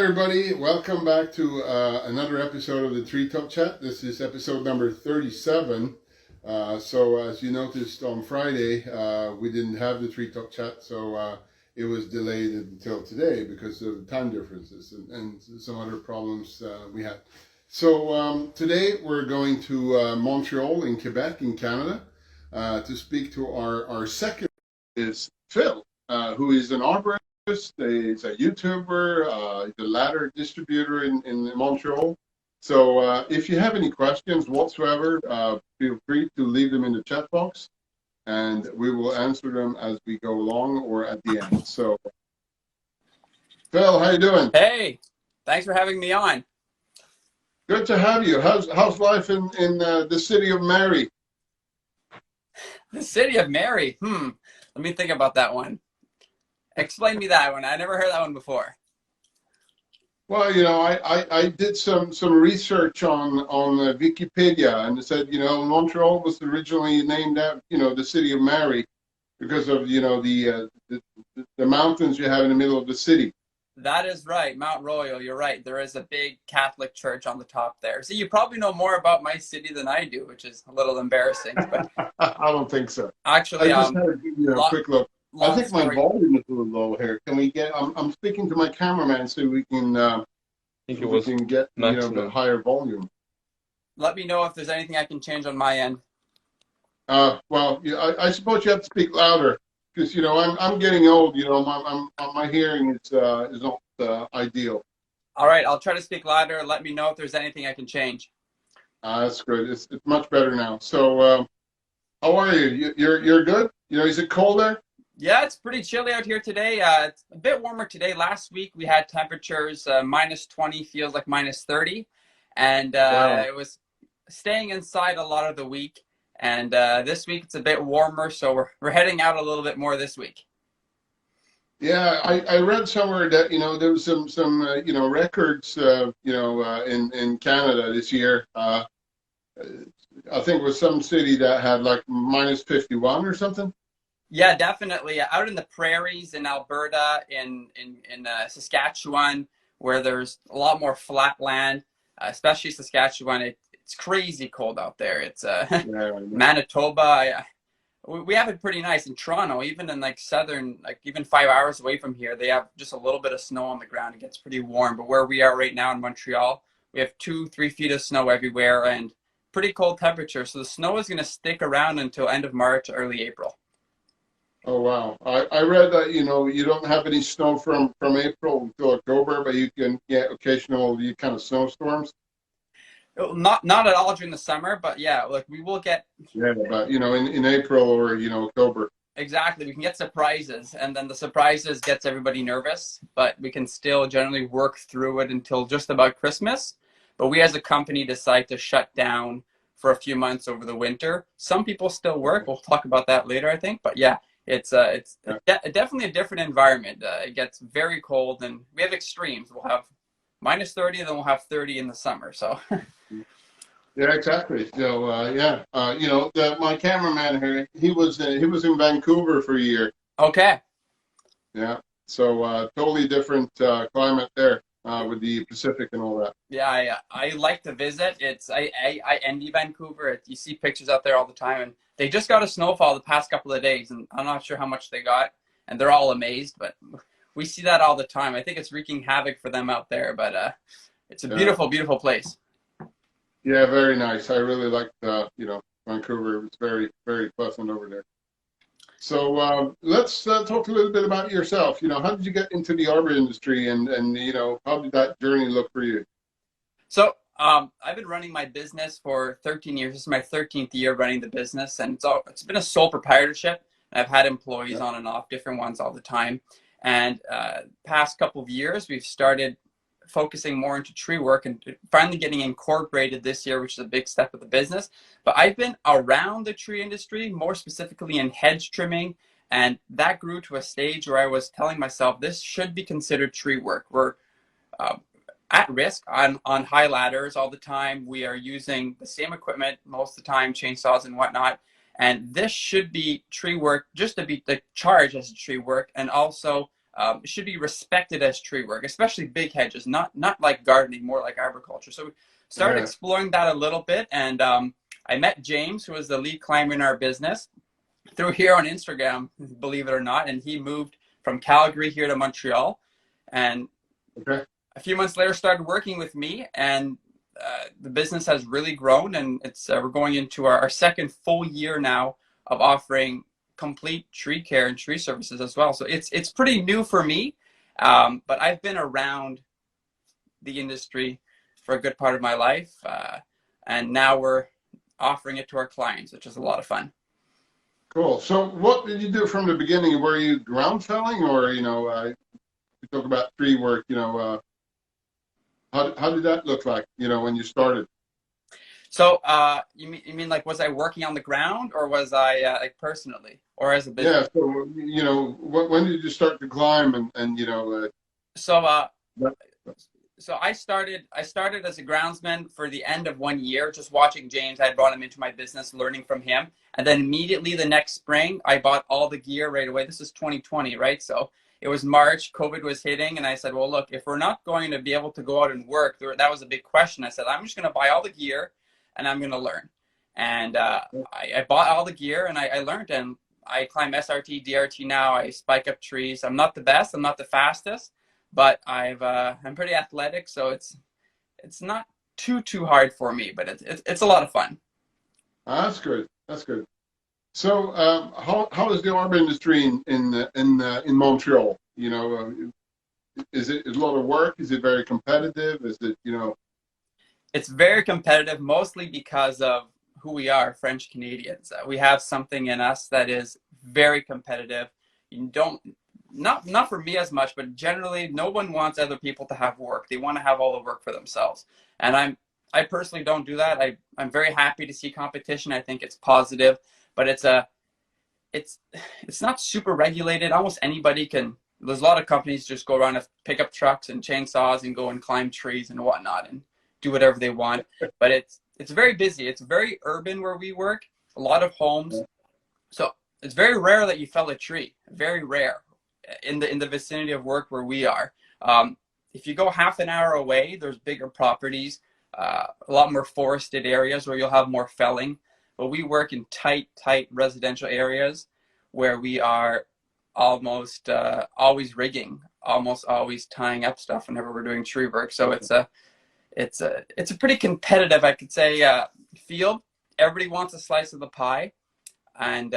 everybody. Welcome back to another episode of the TreeTopChat. This is episode number 37. So as you noticed on Friday, we didn't have the TreeTopChat, so it was delayed until today because of time differences and some other problems we had. So today we're going to Montreal in Quebec in Canada to speak to our second is Phil, who is an arborist. He's a YouTuber, he's a ladder distributor in Montreal. So if you have any questions whatsoever, feel free to leave them in the chat box and we will answer them as we go along or at the end. So, Phil, how you doing? Hey, thanks for having me on. Good to have you. How's life in the city of Mary? The city of Mary. Let me think about that one. Explain me that one. I never heard that one before. Well, I did some research on Wikipedia, and it said, Montreal was originally named after, the city of Mary because of, the mountains you have in the middle of the city. That is right. Mount Royal, you're right. There is a big Catholic church on the top there. So you probably know more about my city than I do, which is a little embarrassing. But I don't think so. actually, I just had to give you a quick look. I long think my story. volume is a little low here. Can we get? I'm speaking to my cameraman so we can Think it was get a maximum. higher volume. Let me know if there's anything I can change on my end. Well, yeah, I suppose you have to speak louder because I'm getting old. My hearing is not ideal. All right, I'll try to speak louder. Let me know if there's anything I can change. That's good. It's much better now. So how are you? You're good. Is it cold there? Yeah, it's pretty chilly out here today. It's a bit warmer today. Last week we had temperatures minus 20, feels like minus 30. And Wow. it was staying inside a lot of the week. And this week it's a bit warmer, so we're heading out a little bit more this week. Yeah, I read somewhere that there was some records in Canada this year. I think it was some city that had like minus 51 or something. Yeah, definitely. Out in the prairies in Alberta, in Saskatchewan, where there's a lot more flat land, especially Saskatchewan, it's crazy cold out there. It's Yeah, Manitoba. We have it pretty nice in Toronto, even in like southern, like even 5 hours away from here, they have just a little bit of snow on the ground. It gets pretty warm. But where we are right now in Montreal, we have 2-3 feet of snow everywhere and pretty cold temperature. So the snow is going to stick around until end of March, early April. Oh wow! I read that you don't have any snow from April until October, but you can get occasional kind of snowstorms. Not at all during the summer, but yeah, like we will get. Yeah, but in April or October. Exactly, we can get surprises, and then the surprises gets everybody nervous, but we can still generally work through it until just about Christmas. But we as a company decide to shut down for a few months over the winter. Some people still work. We'll talk about that later, I think. But yeah, it's Yeah. definitely a different environment. It gets very cold, and we have extremes. We'll have minus 30, then we'll have 30 in the summer. So Yeah, exactly. So yeah, my cameraman here, he was in Vancouver for a year. okay. Yeah, so totally different climate there with the Pacific and all that. Yeah, I like to visit. I envy Vancouver. You see pictures out there all the time, and they just got a snowfall the past couple of days, and I'm not sure how much they got, and they're all amazed. But we see that all the time. I think it's wreaking havoc for them out there, but it's a Yeah, beautiful, beautiful place. yeah, very nice. I really liked Vancouver. It was very very pleasant over there. So let's talk a little bit about yourself. How did you get into the arbor industry, and how did that journey look for you? So I've been running my business for 13 years. This is my 13th year running the business, and it's been a sole proprietorship. I've had employees Yeah. on and off, different ones all the time. And past couple of years, we've started focusing more into tree work and finally getting incorporated this year, which is a big step of the business. But I've been around the tree industry, more specifically in hedge trimming, and that grew to a stage where I was telling myself this should be considered tree work. We're uh, at risk on high ladders all the time. We are using the same equipment most of the time, chainsaws and whatnot. And this should be tree work, just to be the charge as a tree work, and also should be respected as tree work, especially big hedges, not like gardening, more like arboriculture. So we started Yeah. exploring that a little bit, and I met James, who was the lead climber in our business, through here on Instagram, believe it or not, and he moved from Calgary here to Montreal, and Okay. a few months later started working with me, and the business has really grown, and it's we're going into our second full year now of offering complete tree care and tree services as well. So it's pretty new for me, but I've been around the industry for a good part of my life, and now we're offering it to our clients, which is a lot of fun. Cool. So what did you do from the beginning? Were you ground felling, or, we talk about tree work, how did that look like, when you started? So you mean like, was I working on the ground, or was I like personally, or as a business? Yeah. So, when did you start to climb, So that- so I started as a groundsman for the end of 1 year, just watching James. I had brought him into my business, learning from him, and then immediately the next spring, I bought all the gear right away. This is 2020, right? So it was March, COVID was hitting, and I said, well, look, if we're not going to be able to go out and work, that was a big question. I said, I'm just going to buy all the gear, and I'm going to learn. And I bought all the gear, and I learned, and I climb SRT, DRT now. I spike up trees. I'm not the best. I'm not the fastest, but I'm pretty athletic, so it's not too hard for me, but it's a lot of fun. that's good. That's good. So, how is the art industry in Montreal? Is it a lot of work? Is it very competitive? Is it? It's very competitive, mostly because of who we are, French Canadians. We have something in us that is very competitive. You don't not for me as much, but generally, no one wants other people to have work. They want to have all the work for themselves, and I personally don't do that. I'm very happy to see competition. I think it's positive, but it's it's not super regulated. Almost anybody can. There's a lot of companies just go around and pick up trucks and chainsaws and go and climb trees and whatnot and do whatever they want. But it's very busy. It's very urban where we work. A lot of homes. So it's very rare that you fell a tree. Very rare in the vicinity of work where we are. If you go half an hour away, there's bigger properties, a lot more forested areas where you'll have more felling. But we work in tight residential areas where we are almost always rigging, almost always tying up stuff whenever we're doing tree work. So it's a pretty competitive, I could say, field. Everybody wants a slice of the pie, and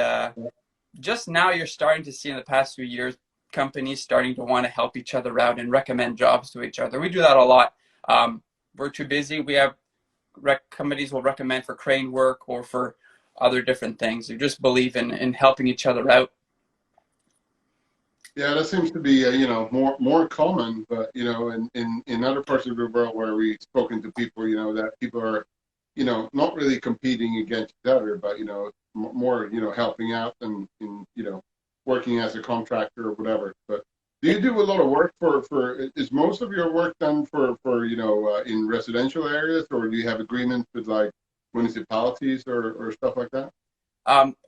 just now you're starting to see in the past few years companies starting to want to help each other out and recommend jobs to each other. We do that a lot. We're too busy. We have companies will recommend for crane work or for other different things. We just believe in helping each other out. Yeah, that seems to be more common, but in other parts of the world where we've spoken to people, that people are not really competing against each other, but more helping out and working as a contractor or whatever. But do you do a lot of work for is most of your work done for in residential areas, or do you have agreements with like municipalities or stuff like that?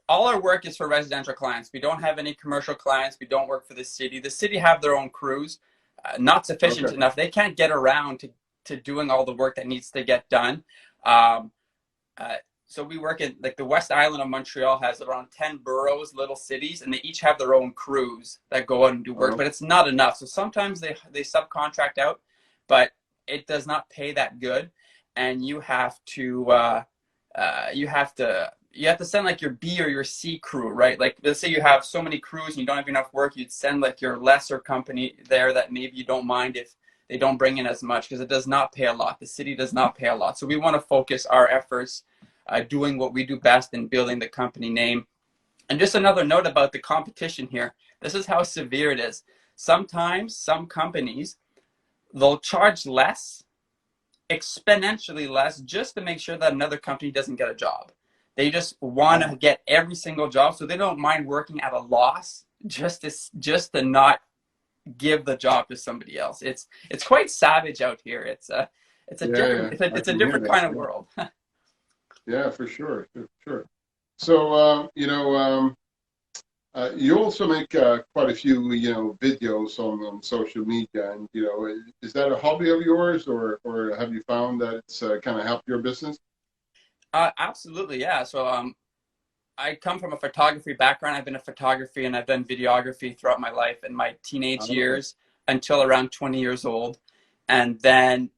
All our work is for residential clients. We don't have any commercial clients. We don't work for the city. The city have their own crews, not sufficient Okay. enough. They can't get around to doing all the work that needs to get done. Um, so we work in like the West Island of Montreal has around 10 boroughs, little cities, and they each have their own crews that go out and do work, Oh, but it's not enough. So sometimes they subcontract out, but it does not pay that good, and you have to send like your B or your C crew, right? Like let's say you have so many crews and you don't have enough work, you'd send like your lesser company there that maybe you don't mind if they don't bring in as much, because it does not pay a lot. The city does not pay a lot. So we want to focus our efforts doing what we do best in building the company name. And just another note about the competition here. This is how severe it is. Sometimes some companies, they'll charge less, exponentially less, just to make sure that another company doesn't get a job. They just want to get every single job, so they don't mind working at a loss just to not give the job to somebody else. It's quite savage out here. It's a different yeah, I it's a can hear different that. kind of Yeah, world. yeah, for sure, for sure. So, You also make quite a few, videos on social media, and is that a hobby of yours, or have you found that it's kind of helped your business? Absolutely, yeah. So I come from a photography background. I've been in photography and I've done videography throughout my life in my teenage Okay. years until around 20 years old. And then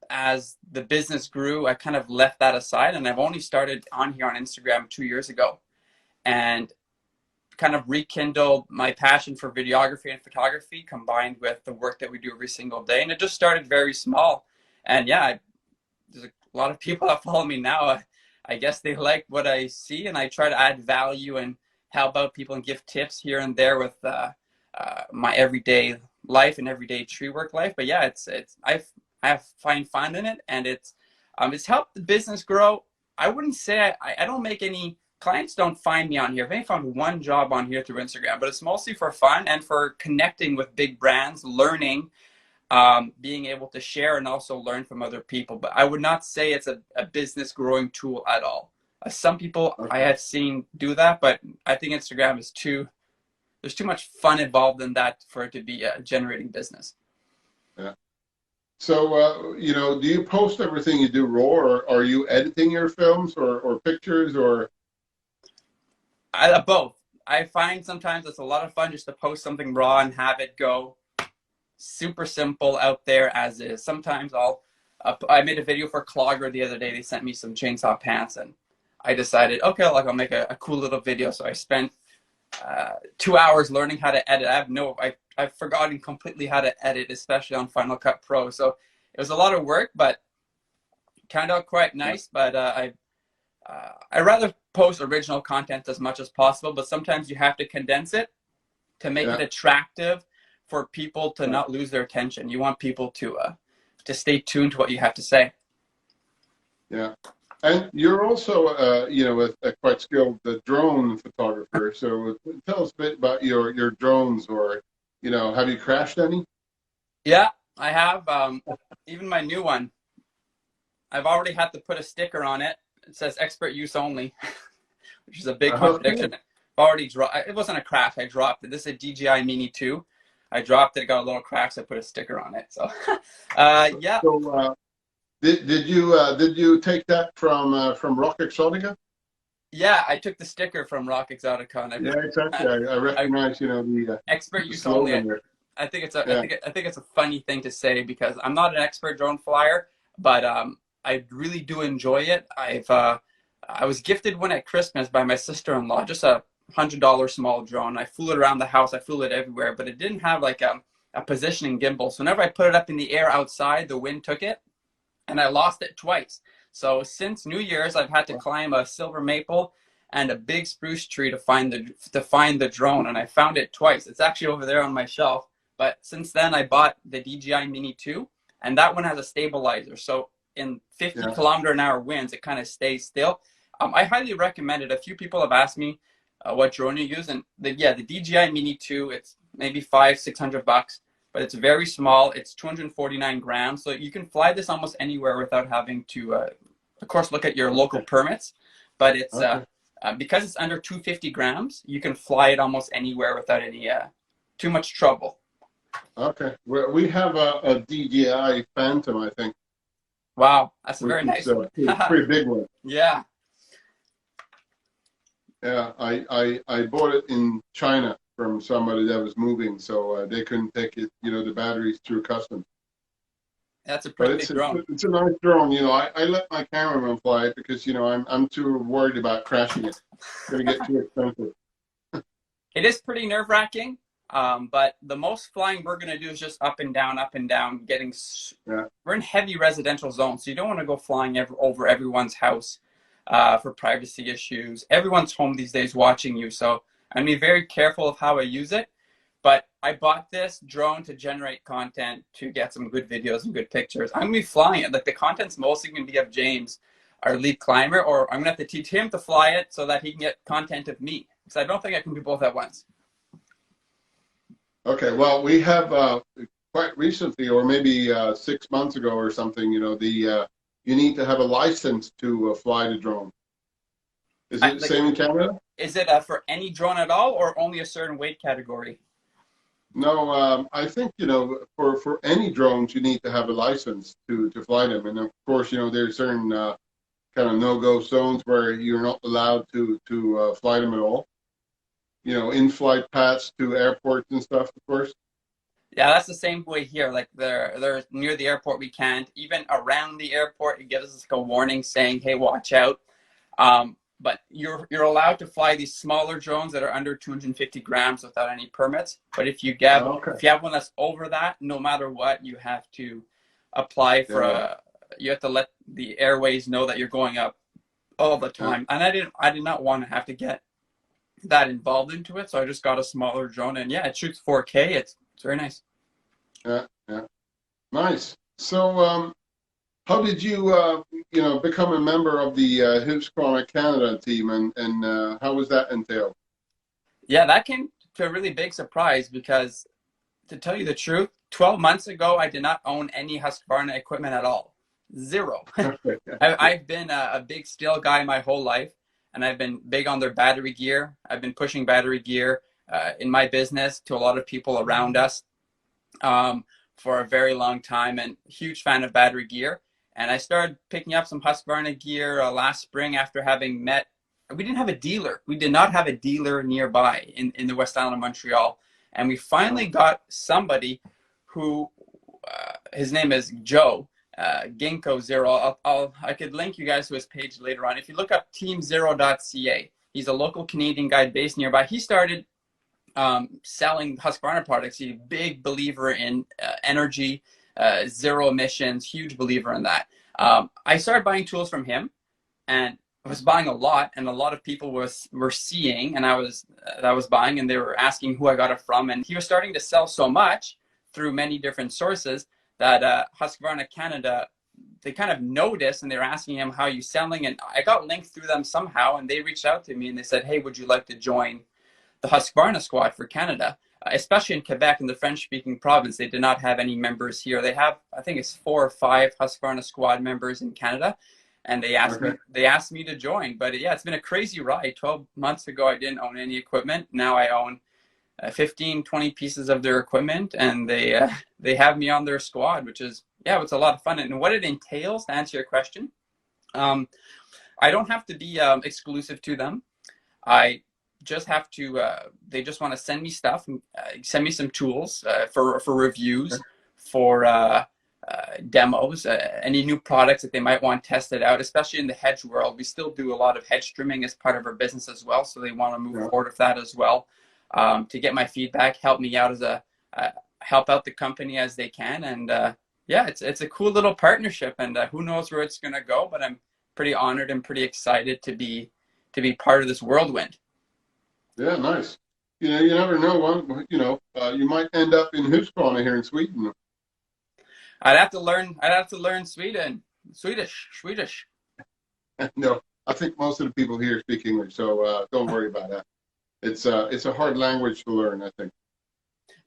as the business grew, I kind of left that aside and I've only started on here on Instagram 2 years ago and kind of rekindled my passion for videography and photography combined with the work that we do every single day. And it just started very small. And yeah, there's a lot of people that follow me now. I guess they like what I see, and I try to add value and help out people and give tips here and there with my everyday life and everyday tree work life. But yeah, I find fun in it, and it's helped the business grow. I wouldn't say I don't make any clients don't find me on here. I've only found one job on here through Instagram, but it's mostly for fun and for connecting with big brands, learning, being able to share and also learn from other people. But I would not say it's a business growing tool at all. Some people I Okay. have seen do that, but I think Instagram is there's too much fun involved in that for it to be a generating business. Yeah. So, do you post everything you do raw, or are you editing your films or pictures, or? Both. I find sometimes it's a lot of fun just to post something raw and have it go super simple out there as is. Sometimes I made a video for Clogger the other day. They sent me some chainsaw pants and I decided, okay, like I'll make a cool little video. So I spent 2 hours learning how to edit. I've forgotten completely how to edit, especially on Final Cut Pro. So it was a lot of work, but turned out quite Yeah. nice. But I rather post original content as much as possible, but sometimes you have to condense it to make it Yeah. attractive for people to Yeah. not lose their attention. You want people to stay tuned to what you have to say. Yeah. And you're also, a quite skilled drone photographer. So tell us a bit about your drones, or, have you crashed any? Yeah, I have. Even my new one, I've already had to put a sticker on it. It says expert use only, which is a big contradiction. Okay. I've already dropped. It wasn't a crash. I dropped it. This is a DJI Mini 2. I dropped it. It got a little crack, so I put a sticker on it. So, yeah, So, did you take that from Rock Exotica? yeah. I took the sticker from Rock Exotica, and Yeah, exactly. I I recognize, expert the use only. slogan there. I think Yeah. I think it's a funny thing to say because I'm not an expert drone flyer, but I really do enjoy it. I was gifted one at Christmas by my sister-in-law, just a $100 small drone. I flew it around the house. I flew it everywhere, but it didn't have like a positioning gimbal. So whenever I put it up in the air outside, the wind took it, and I lost it twice. So since New Year's, I've had to climb a silver maple and a big spruce tree to find the drone, and I found it twice. It's actually over there on my shelf. But since then, I bought the DJI Mini 2, and that one has a stabilizer. So in 50 Yeah. kilometer an hour winds, it kind of stays still. I highly recommend it. A few people have asked me what drone you use, and the DJI Mini 2, it's maybe 500-600 bucks, but it's very small. It's 249 grams, so you can fly this almost anywhere without having to, of course, look at your local Okay. permits. But it's Okay. because it's under 250 grams, you can fly it almost anywhere without any too much trouble. Okay. Well, we have a DJI Phantom, I think, Wow, that's a which very is nice a one. pretty big one. Yeah, Yeah, I bought it in China from somebody that was moving, so they couldn't take it, the batteries through customs. that's a But pretty big drone. it's a nice drone. I let my cameraman fly it because I'm too worried about crashing it. It's gonna get too expensive. It is pretty nerve wracking, but the most flying we're going to do is just up and down, Yeah. we're in heavy residential zones, so you don't want to go flying over everyone's house for privacy issues. Everyone's home these days watching you, so I'm going to be very careful of how I use it. But I bought this drone to generate content, to get some good videos and good pictures. I'm going to be flying it. Like the content's mostly going to be of James, our lead climber, or I'm going to have to teach him to fly it so that he can get content of me. Because I don't think I can do both at once. Okay. Well, we have quite recently, or maybe 6 months ago or something. You need to have a license to fly the drone. Is it the Like same in Canada? Is it for any drone at all, or only a certain weight category? No, I think, for any drones, you need to have a license to fly them. And of course, there's certain kind of no-go zones where you're not allowed to fly them at all. In-flight paths to airports and stuff, of course. Yeah, that's the same way here. Like they're near the airport, we can't. Even around the airport, it gives us like a warning saying, "Hey, watch out." But you're allowed to fly these smaller drones that are under 250 grams without any permits. But Okay. if you have one that's over that, no matter what, you have to apply for Yeah. a. You have to let the airways know that you're going up all the Yeah. time. And I did not want to have to get that involved into it, so I just got a smaller drone, and yeah, it shoots 4K. It's very nice. Yeah. Yeah. Nice. So, how did you, become a member of the Husqvarna Canada team, and how was that entailed? Yeah, that came to a really big surprise because, to tell you the truth, 12 months ago, I did not own any Husqvarna equipment at all. Zero. I've been a big steel guy my whole life, and I've been big on their battery gear. I've been pushing battery gear in my business to a lot of people around us um, for a very long time, and huge fan of battery gear. And I started picking up some Husqvarna gear last spring after having met. We didn't have a dealer. We did not have a dealer nearby in the West Island of Montreal. And we finally got somebody who, his name is Joe, Ginkgo Zero. I could link you guys to his page later on. If you look up teamzero.ca, he's a local Canadian guy based nearby. He started selling Husqvarna products. He's a big believer in energy, zero emissions, huge believer in that. I started buying tools from him, and I was buying a lot, and a lot of people were seeing, and I was buying, and they were asking who I got it from, and he was starting to sell so much through many different sources that Husqvarna Canada, they kind of noticed, and they were asking him, how are you selling? And I got linked through them somehow, and they reached out to me and they said, hey, would you like to join the Husqvarna squad for Canada, especially in Quebec, in the French-speaking province? They did not have any members here. They have, I think it's 4 or 5 Husqvarna squad members in Canada, and Okay. they asked me to join. But yeah, it's been a crazy ride. 12 months ago, I didn't own any equipment. Now I own 15, 20 pieces of their equipment, and they have me on their squad, which is, yeah, it's a lot of fun. And what it entails, to answer your question, um, I don't have to be exclusive to them. I just have to, they just want to send me stuff, send me some tools for reviews, for demos, any new products that they might want tested out, especially in the hedge world. We still do a lot of hedge trimming as part of our business as well. So they want to move Yeah. forward with that as well, to get my feedback, help me out help out the company as they can. And yeah, it's a cool little partnership, and who knows where it's going to go, but I'm pretty honored and pretty excited to be part of this whirlwind. Yeah, nice. You never know. You might end up in Husqvarna here in Sweden. I'd have to learn Swedish. No, I think most of the people here speak English, so don't worry about that. It's a hard language to learn, I think.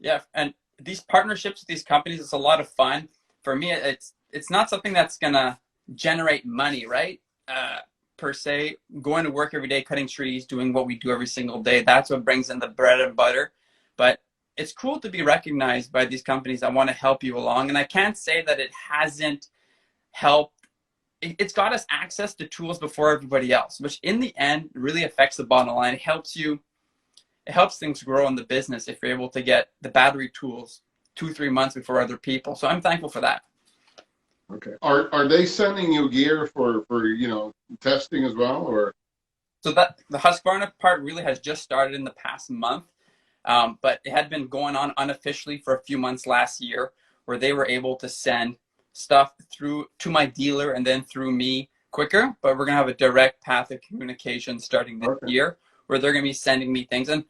Yeah, and these partnerships with these companies, it's a lot of fun. For me, it's not something that's gonna generate money, right? Per se, going to work every day, cutting trees, doing what we do every single day. That's what brings in the bread and butter. But it's cool to be recognized by these companies that want to help you along. And I can't say that it hasn't helped. It's got us access to tools before everybody else, which in the end really affects the bottom line. It helps things grow in the business if you're able to get the battery tools 2-3 months before other people. So I'm thankful for that. Okay. Are they sending you gear for testing as well, or? So that the Husqvarna part really has just started in the past month, but it had been going on unofficially for a few months last year, where they were able to send stuff through to my dealer and then through me quicker. But we're gonna have a direct path of communication starting this Okay. year, where they're gonna be sending me things. And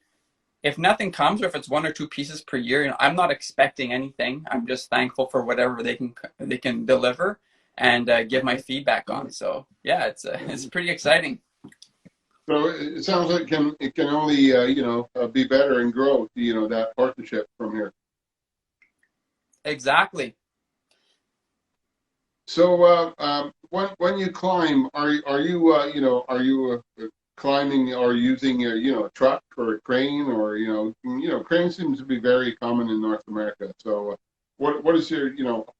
if nothing comes, or if it's 1 or 2 pieces per year, I'm not expecting anything. I'm just thankful for whatever they can deliver and give my feedback on. So yeah, it's pretty exciting. So it sounds like it can only be better and grow, that partnership from here. Exactly. So when you climb, are you climbing or using a truck or a crane, or crane seems to be very common in North America. So what is your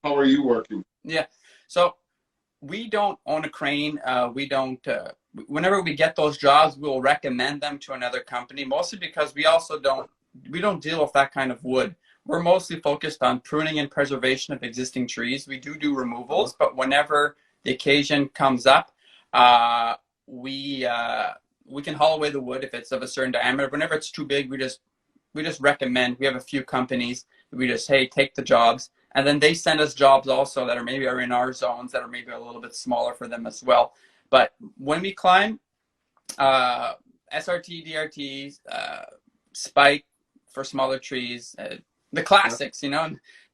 how are you working? Yeah. So we don't own a crane. We don't. Whenever we get those jobs, we'll recommend them to another company. Mostly because we also don't. We don't deal with that kind of wood. We're mostly focused on pruning and preservation of existing trees. We do removals, but whenever the occasion comes up, uh, we uh, we can haul away the wood if it's of a certain diameter. Whenever it's too big, we just recommend. We have a few companies. We just, hey, take the jobs, and then they send us jobs also that are in our zones that are maybe a little bit smaller for them as well. But when we climb, uh, SRT, DRTs, spike for smaller trees, the Yeah. classics,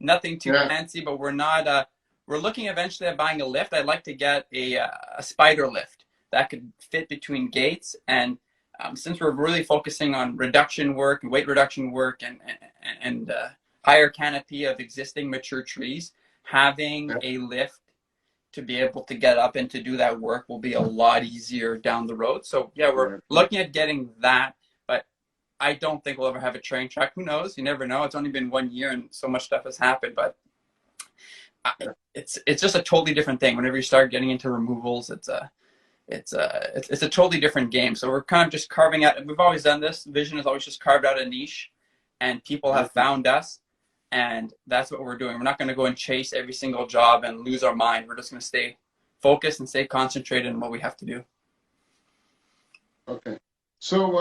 nothing too Yeah. fancy, but we're not. We're looking eventually at buying a lift. I'd like to get a spider lift that could fit between gates. And since we're really focusing on reduction work and weight reduction work and higher canopy of existing mature trees, having Yeah. a lift to be able to get up and to do that work will be a lot easier down the road. So yeah, we're Yeah. looking at getting that, but I don't think we'll ever have a train track. Who knows? You never know. It's only been 1 year and so much stuff has happened, but it's just a totally different thing. Whenever you start getting into removals, it's a totally different game. So we're kind of just carving out. We've always done this. Vision has always just carved out a niche, and people have Okay. found us, and that's what we're doing. We're not going to go and chase every single job and lose our mind. We're just going to stay focused and stay concentrated on what we have to do. Okay. So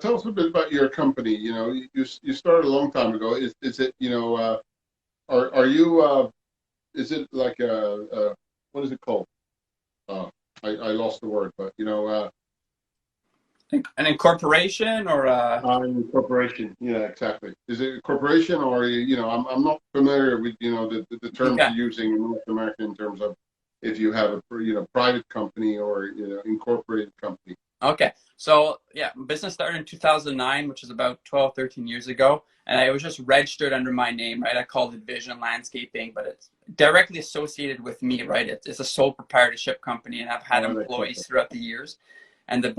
tell us a bit about your company. You started a long time ago. Is it are you is it like a what is it called? Uh, I lost the word, but An incorporation or corporation. Yeah, exactly. Is it a corporation, or I'm not familiar with the terms okay. you're using in North America in terms of if you have a private company or incorporated company. Okay. So yeah, business started in 2009, which is about 12, 13 years ago. And it was just registered under my name, right? I called it Vision Landscaping, but it's directly associated with me, right? It's a sole proprietorship company, and I've had Oh, that's employees okay. throughout the years. And Yeah.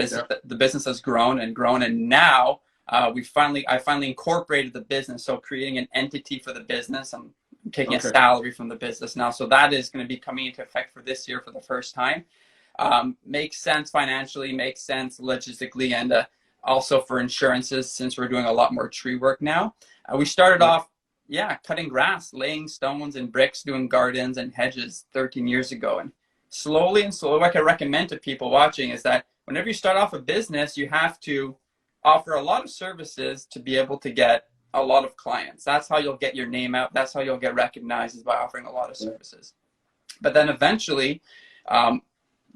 the business has grown and grown. And now I finally incorporated the business. So creating an entity for the business. I'm taking a Okay. salary from the business now. So that is going to be coming into effect for this year for the first time. Makes sense financially, makes sense logistically, and also for insurances since we're doing a lot more tree work now. We started Yeah. off, yeah, cutting grass, laying stones and bricks, doing gardens and hedges 13 years ago. And slowly and slowly, what I recommend to people watching is that whenever you start off a business, you have to offer a lot of services to be able to get a lot of clients. That's how you'll get your name out. That's how you'll get recognized, is by offering a lot of Yeah. services. But then eventually, um,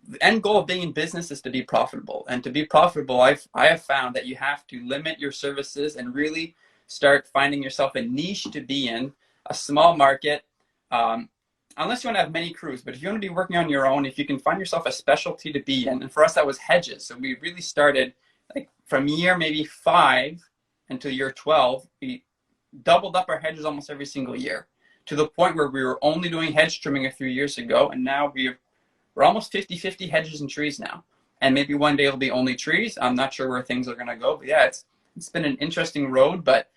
the end goal of being in business is to be profitable. And to be profitable, I have found that you have to limit your services and really start finding yourself a niche to be in, a small market, unless you want to have many crews. But if you want to be working on your own, if you can find yourself a specialty to be in, and for us that was hedges. So we really started like from year maybe 5 until year 12, we doubled up our hedges almost every single year to the point where we were only doing hedge trimming a few years ago, and now we're almost 50-50 hedges and trees now. And maybe one day it'll be only trees. I'm not sure where things are going to go. But yeah, it's been an interesting road. But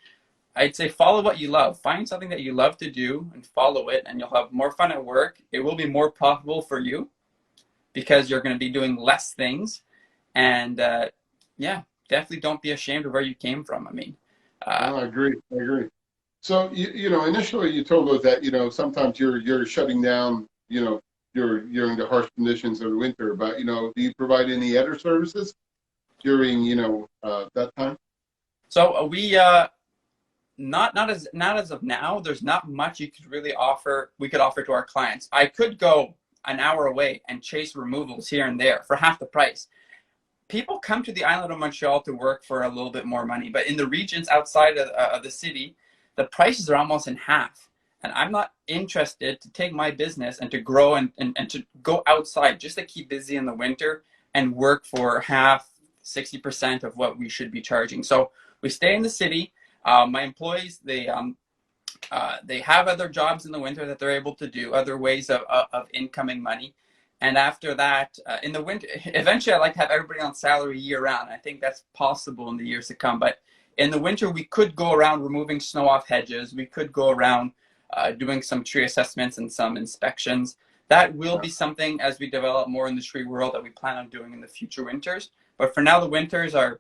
I'd say follow what you love. Find something that you love to do and follow it, and you'll have more fun at work. It will be more profitable for you because you're going to be doing less things. And yeah, definitely don't be ashamed of where you came from. I mean, uh, No, I agree. I agree. So initially you told us that sometimes you're shutting down you're during the harsh conditions of the winter, but do you provide any other services during that time? so we not as of now. There's not much you could really offer. We could offer to our clients. I could go an hour away and chase removals here and there for half the price. People come to the island of Montreal to work for a little bit more money, but in the regions outside of the city, the prices are almost in half. And I'm not interested to take my business and to grow and to go outside just to keep busy in the winter and work for half, 60% of what we should be charging. So we stay in the city. My employees, they have other jobs in the winter that they're able to do, other ways of incoming money. And after that, in the winter, eventually I'd like to have everybody on salary year round. I think that's possible in the years to come. But in the winter, we could go around removing snow off hedges. We could go around doing some tree assessments and some inspections. That will be something as we develop more in the tree world that we plan on doing in the future winters. But for now, the winters are,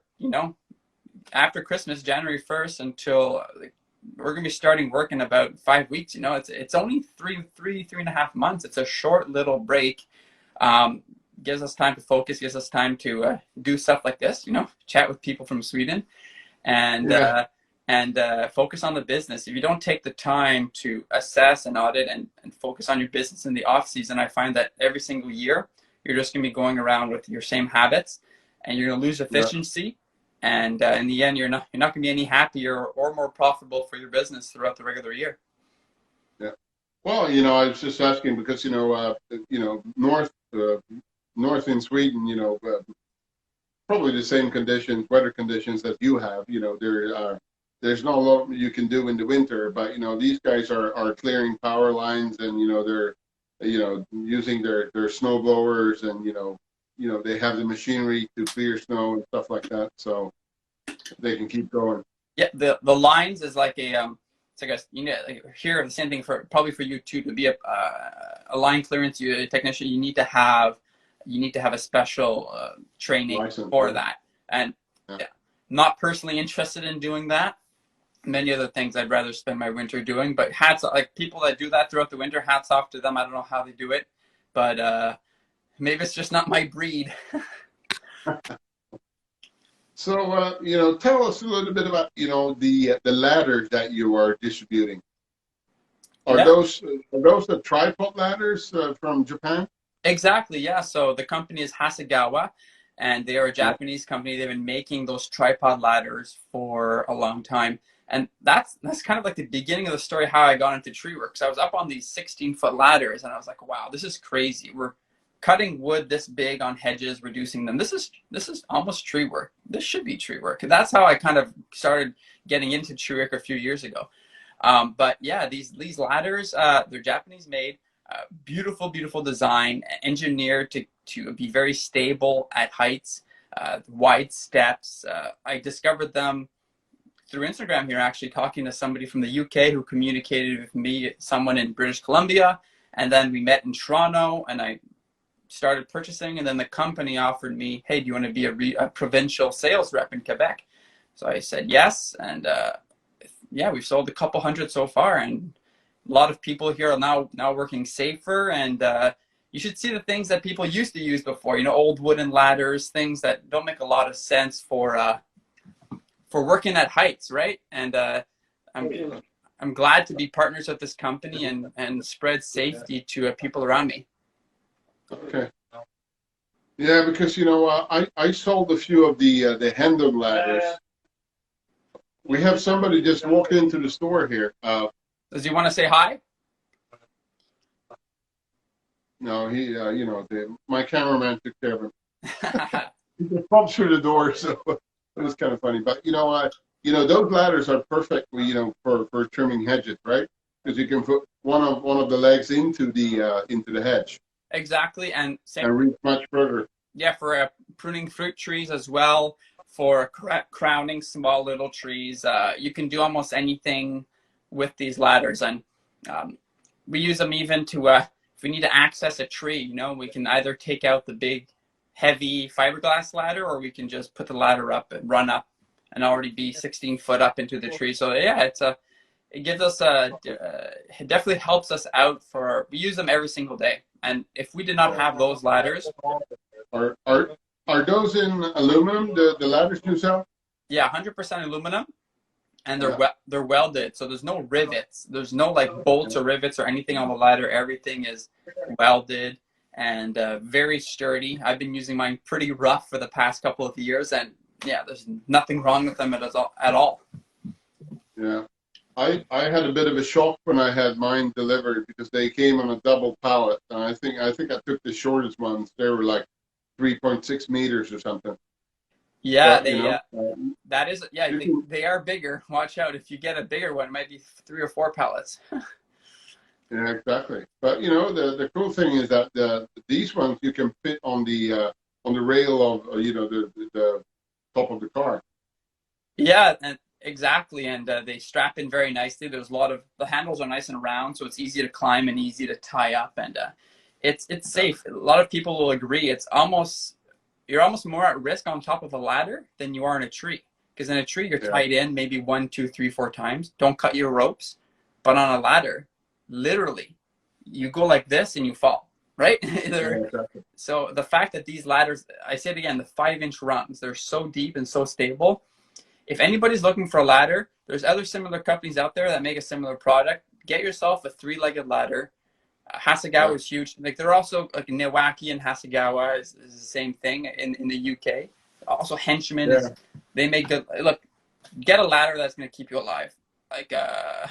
after Christmas, January 1st until we're going to be starting work in about 5 weeks. It's only three and a half months. It's a short little break. Gives us time to focus, gives us time to do stuff like this, chat with people from Sweden and focus on the business. If you don't take the time to assess and audit and focus on your business in the off season, I find that every single year you're just going to be going around with your same habits and you're going to lose efficiency. And in the end, you're not going to be any happier or more profitable for your business throughout the regular year. Yeah. Well, I was just asking because north in Sweden, probably the same weather conditions that you have. There's not a lot you can do in the winter, but these guys are clearing power lines, and they're using their snow blowers, and they have the machinery to clear snow and stuff like that, so they can keep going. Yeah, the lines is like it's like here the same thing for you too. To be a line clearance technician, you need to have a special training license for that. And not personally interested in doing that. Many other things I'd rather spend my winter doing, but people that do that throughout the winter, hats off to them. I don't know how they do it, but maybe it's just not my breed. So, tell us a little bit about, the ladders that you are distributing. Are those the tripod ladders from Japan? Exactly, yeah. So the company is Hasegawa, and they are a Japanese company. They've been making those tripod ladders for a long time. And that's kind of like the beginning of the story how I got into tree work. So I was up on these 16-foot ladders, and I was like, wow, this is crazy. We're cutting wood this big on hedges, reducing them. This is almost tree work. This should be tree work. And that's how I kind of started getting into tree work a few years ago. But yeah, these ladders, they're Japanese made, beautiful, beautiful design, engineered to be very stable at heights, wide steps. I discovered them through Instagram here, actually talking to somebody from the UK who communicated with me, someone in British Columbia. And then we met in Toronto, and I started purchasing, and then the company offered me, hey, do you want to be a provincial sales rep in Quebec? So I said yes, and we've sold a couple hundred so far, and a lot of people here are now working safer, and you should see the things that people used to use before, old wooden ladders, things that don't make a lot of sense for working at heights, right? And I'm glad to be partners with this company and spread safety to people around me. Okay. Yeah, because I sold a few of the Hendon ladders. We have somebody just walked into the store here. Does he want to say hi? No, he my cameraman took care of him. He just bumped through the door, so it was kind of funny. But those ladders are perfect, for trimming hedges, right? Because you can put one of the legs into the hedge. Exactly, and reach much further. Yeah, for pruning fruit trees as well, for crowning small little trees. You can do almost anything with these ladders, and we use them even to, if we need to access a tree, we can either take out the big, heavy fiberglass ladder, or we can just put the ladder up and run up and already be 16 foot up into the tree. So yeah, it gives us it definitely helps us out we use them every single day. And if we did not have those ladders. Are those in aluminum, the ladders you sell? Yeah, 100% aluminum. And they're welded. So there's no rivets. There's no bolts or rivets or anything on the ladder. Everything is welded and very sturdy. I've been using mine pretty rough for the past couple of years. And yeah, there's nothing wrong with them at all. Yeah. I had a bit of a shock when I had mine delivered because they came on a double pallet, and I think I took the shortest ones. They were like 3.6 meters or something. Yeah, that is they are bigger. Watch out if you get a bigger one, it might be 3 or 4 pallets. Yeah, exactly. But the cool thing is that these ones you can fit on the rail of the top of the car. Yeah, and exactly. And they strap in very nicely. There's a lot of the handles are nice and round, so it's easy to climb and easy to tie up. And it's Yeah, safe. A lot of people will agree. You're almost more at risk on top of a ladder than you are in a tree. Because in a tree you're yeah, tied in maybe one, two, three, four times. Don't cut your ropes. But on a ladder, literally, you go like this and you fall. Right? yeah, exactly. So the fact that these ladders, I say it again, the 5-inch rungs, they're so deep and so stable. If anybody's looking for a ladder, there's other similar companies out there that make a similar product. Get yourself a 3-legged ladder. Hasegawa Yeah, is huge. Like they're also like Niwaki and Hasegawa is the same thing in the UK. Also Henchman yeah, is they make good. Look, get a ladder that's going to keep you alive. Like yeah.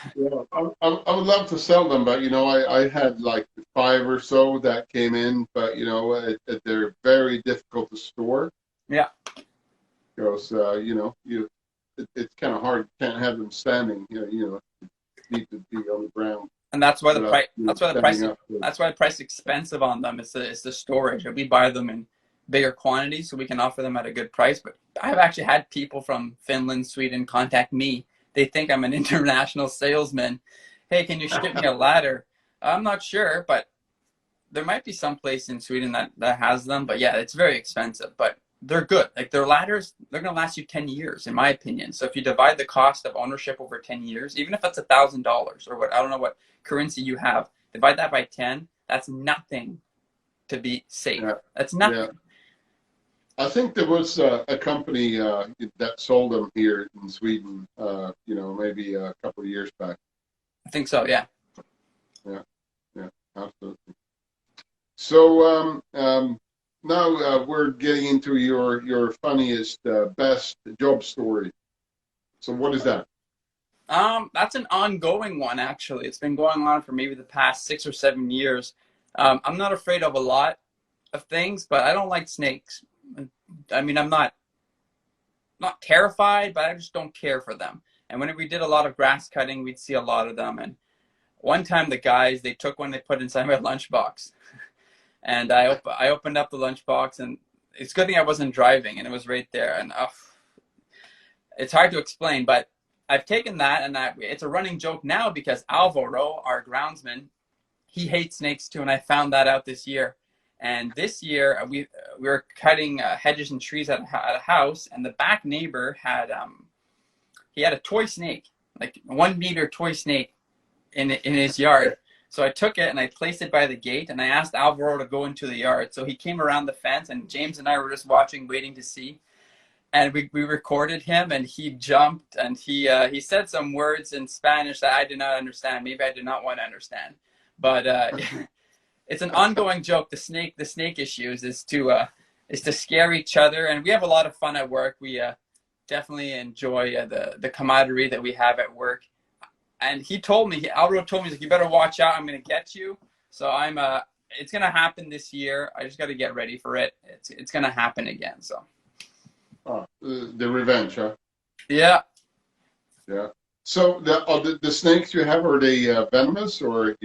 I would love to sell them, but I had like five or so that came in, but they're very difficult to store yeah, because it's kind of hard. You can't have them standing. Need to be on the ground and that's why the without price. That's why the price. standing up. So, That's why the price is expensive on them. It's the storage. We buy them in bigger quantities, so we can offer them at a good price. But I've actually had people from Finland, Sweden contact me. They think I'm an international salesman. Hey, can you ship me a ladder? I'm not sure, but there might be some place in Sweden that has them. But yeah, it's very expensive. But they're good. Like their ladders, they're gonna last you 10 years, in my opinion. So if you divide the cost of ownership over 10 years, even if it's $1,000 or what, I don't know what currency you have, divide that by 10. That's nothing to be safe. yeah, That's yeah. nothing. I think there was a company that sold them here in Sweden. Maybe a couple of years back. I think so. Yeah. Yeah, yeah, absolutely. So now we're getting into your funniest, best job story. So what is that? That's an ongoing one actually. It's been going on for maybe the past 6 or 7 years. I'm not afraid of a lot of things, but I don't like snakes. I mean, I'm not terrified, but I just don't care for them. And when we did a lot of grass cutting, we'd see a lot of them. And one time, the guys they took one, they put inside my lunchbox, and I opened up the lunchbox, and it's a good thing I wasn't driving, and it was right there. And it's hard to explain, but I've taken that, and it's a running joke now because Alvaro, our groundsman, he hates snakes too, and I found that out this year. And this year we were cutting hedges and trees at a house, and the back neighbor had he had a toy snake, like 1 meter toy snake in his yard. So I took it and I placed it by the gate, and I asked Alvaro to go into the yard. So he came around the fence, and James and I were just watching, waiting to see. And we recorded him, and he jumped, and he said some words in Spanish that I did not understand. Maybe I did not want to understand, but it's an ongoing joke. The snake issues is to scare each other, and we have a lot of fun at work. We definitely enjoy the camaraderie that we have at work. And Alvaro told me, he's like, you better watch out. I'm gonna get you. So it's gonna happen this year. I just got to get ready for it. It's gonna happen again. So Oh, the revenge, huh? yeah. Yeah. So the snakes you have, are they venomous or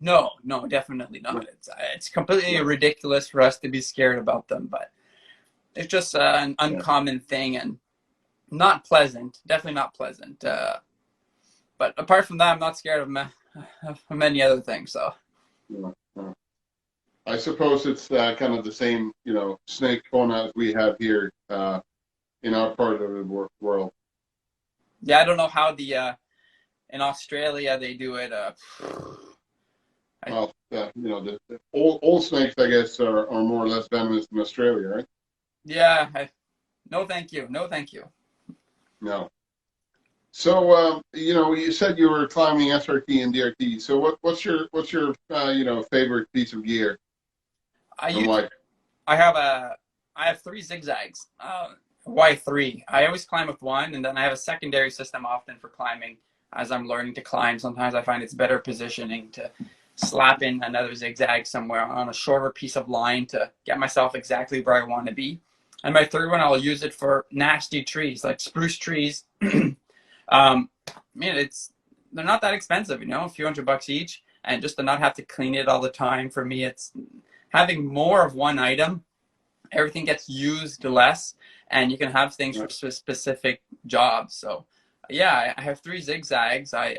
No, no, definitely No, not. It's completely no. ridiculous for us to be scared about them, but it's just an Yeah. uncommon thing and not pleasant. Definitely not pleasant. But apart from that, I'm not scared of many other things. So Yeah. Yeah. I suppose it's kind of the same, snake fauna as we have here in our part of the world. yeah, I don't know how the in Australia they do it. I, Well, all snakes, I guess, are more or less venomous in Australia, right? yeah, no, thank you, no, thank you. No. So, you said you were climbing SRT and DRT. So, what's your favorite piece of gear I and use why? I have 3 zigzags. Why three? I always climb with one, and then I have a secondary system often for climbing as I'm learning to climb. Sometimes I find it's better positioning to slap in another zigzag somewhere on a shorter piece of line to get myself exactly where I want to be. And my third one, I'll use it for nasty trees like spruce trees. I mean, they're not that expensive, a few $100 each. and just to not have to clean it all the time. For me, it's having more of one item. Everything gets used less, and you can have things for specific jobs. So yeah, I have three zigzags. I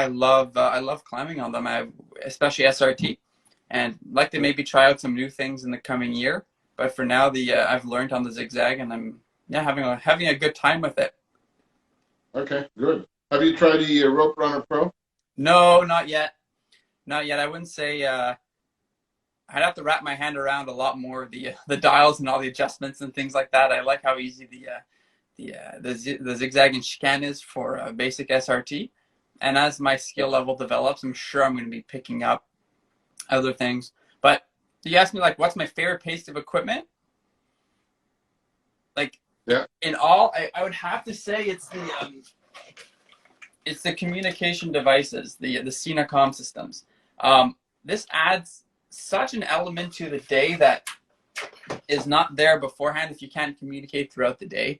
love climbing on them. Especially SRT, and like to maybe try out some new things in the coming year. But for now, the I've learned on the zigzag, and I'm having a good time with it. Okay, good. Have you tried the Rope Runner Pro? No, not yet. Not yet. I wouldn't say. I'd have to wrap my hand around a lot more of the dials and all the adjustments and things like that. I like how easy the zigzag and chicane is for basic SRT. And as my skill level develops, I'm sure I'm going to be picking up other things. But you asked me like, what's my favorite piece of equipment? Like, Yeah. in all, I would have to say it's the communication devices, the CNACOM systems. This adds such an element to the day that is not there beforehand if you can't communicate throughout the day.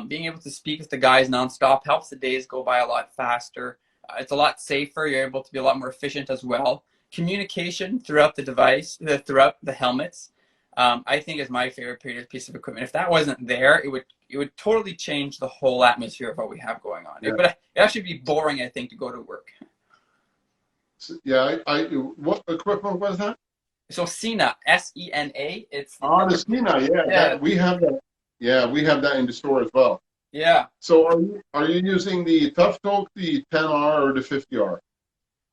Being able to speak with the guys nonstop helps the days go by a lot faster. It's a lot safer. You're able to be a lot more efficient as well. Communication throughout the device, throughout the helmets, I think is my favorite piece of equipment. If that wasn't there, it would totally change the whole atmosphere of what we have going on. Yeah. It would actually be boring, I think, to go to work. Yeah, what equipment was that? So SENA, SENA. It's The Stina, yeah, yeah, we have that. Yeah, we have that in the store as well. yeah. So are you using the Tough Talk, the 10R or the 50R?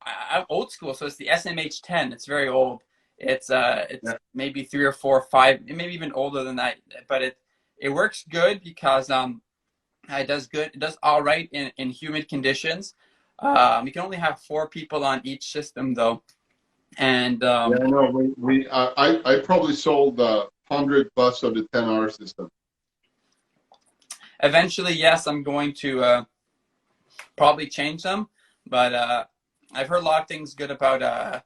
I'm old school, so it's the SMH10. It's very old. It's Yeah. maybe 3 or 4, 5, maybe even older than that. But it works good because it does good. It does all right in humid conditions. You can only have 4 people on each system though, and Yeah, I know. I probably sold 100 plus of the 10R system. eventually, yes, I'm going to probably change them. But I've heard a lot of things good about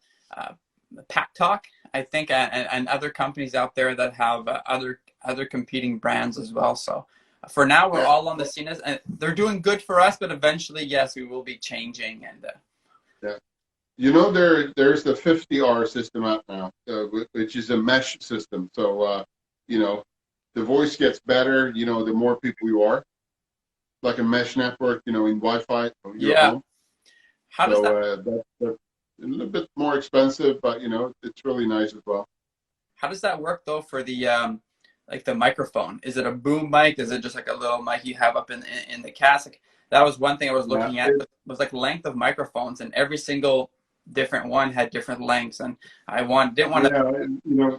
Pack Talk, I think, and other companies out there that have other competing brands as well. So for now, we're all on the Cenas, and they're doing good for us. But eventually, yes, we will be changing. And Yeah. You know, there's the 50R system out now, which is a mesh system. So, you know, the voice gets better, you know, the more people you are, like a mesh network, you know, in Wi-Fi of your yeah, home. how does that That's a little bit more expensive, but, you know, it's really nice as well. work though for the like the microphone? Is it a boom mic? Is it just like a little mic you have up in the casque? That was one thing I was Yeah, looking at, was like length of microphones, and every single different one had different lengths, and didn't want to. yeah, you know,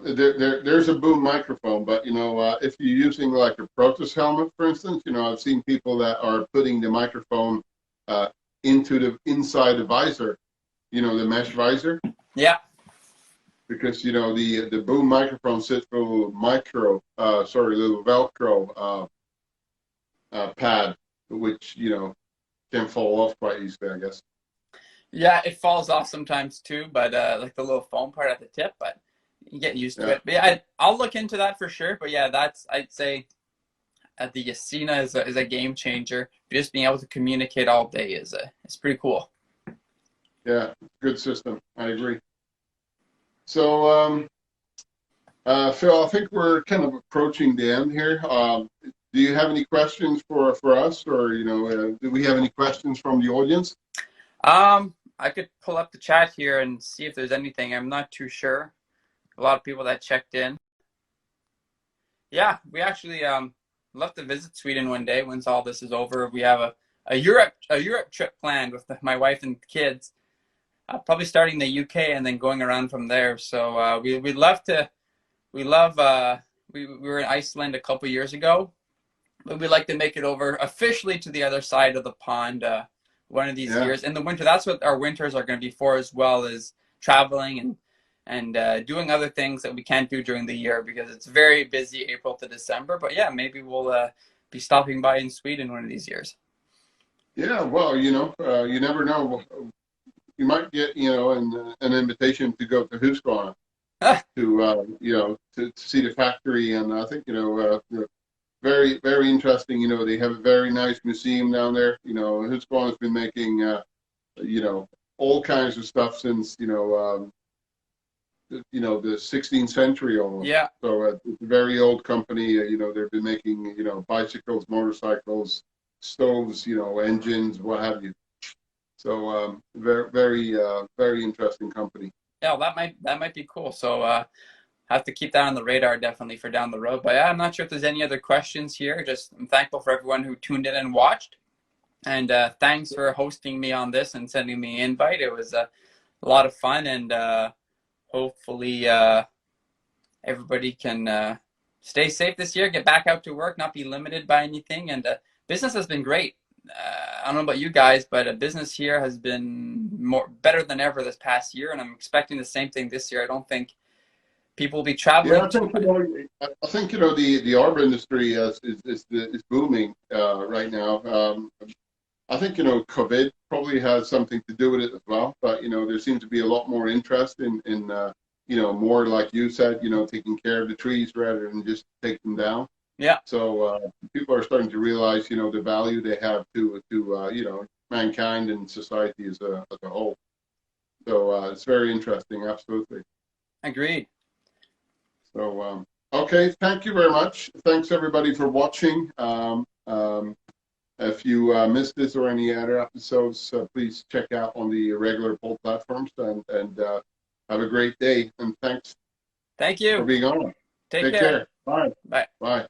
there's a boom microphone, but, you know, if you're using like a Protus helmet, for instance, you know, I've seen people that are putting the microphone into the inside the visor, you know, the mesh visor. Yeah, Because you know the boom microphone sits with a little little Velcro pad, which you know can fall off quite easily, I guess. yeah, it falls off sometimes too, but like the little foam part at the tip, but you get used to Yeah, it. But yeah, I'll look into that for sure. But yeah, I'd say the Yasina is a game changer. Just being able to communicate all day is pretty cool. yeah, good system. I agree. So, Phil, I think we're kind of approaching the end here. Do you have any questions for us, or you know, do we have any questions from the audience? I could pull up the chat here and see if there's anything. I'm not too sure. A lot of people that checked in. Yeah, we actually love to visit Sweden one day once all this is over. We have a Europe trip planned with my wife and kids. Probably starting the UK and then going around from there. So we'd love to. We love. We were in Iceland a couple years ago, but we'd like to make it over officially to the other side of the pond one of these Yeah, years in the winter. That's what our winters are going to be for, as well as traveling and doing other things that we can't do during the year because it's very busy April to December. But yeah, maybe we'll be stopping by in Sweden one of these years. yeah. Well, you know, you never know. You might get you know an invitation to go to Husqvarna to you know to see the factory, and I think you know very very interesting. You know they have a very nice museum down there. You know Husqvarna's been making you know all kinds of stuff since, the 16th century almost. Yeah. So it's a very old company. They've been making, bicycles, motorcycles, stoves, engines, what have you. So very, very, very interesting company. Yeah, that might be cool. So have to keep that on the radar definitely for down the road. But yeah, I'm not sure if there's any other questions here. Just I'm thankful for everyone who tuned in and watched. And thanks for hosting me on this and sending me an invite. It was a lot of fun, and hopefully everybody can stay safe this year, get back out to work, not be limited by anything. And business has been great. I don't know about you guys, but business here has been better than ever this past year, and I'm expecting the same thing this year. I don't think people will be Yeah, traveling I too think much. the RV industry is booming right now. I think COVID probably has something to do with it as well. But there seems to be a lot more interest in more like you said, taking care of the trees rather than just take them down. Yeah, So people are starting to realize the value they have to mankind and society as a whole. So it's very interesting, absolutely. agreed. So, okay, thank you very much. Thanks everybody for watching. If you missed this or any other episodes, please check out on the regular poll platforms and have a great day. And thanks Thank for you. being on. Take Take care. care. Bye. Bye. Bye.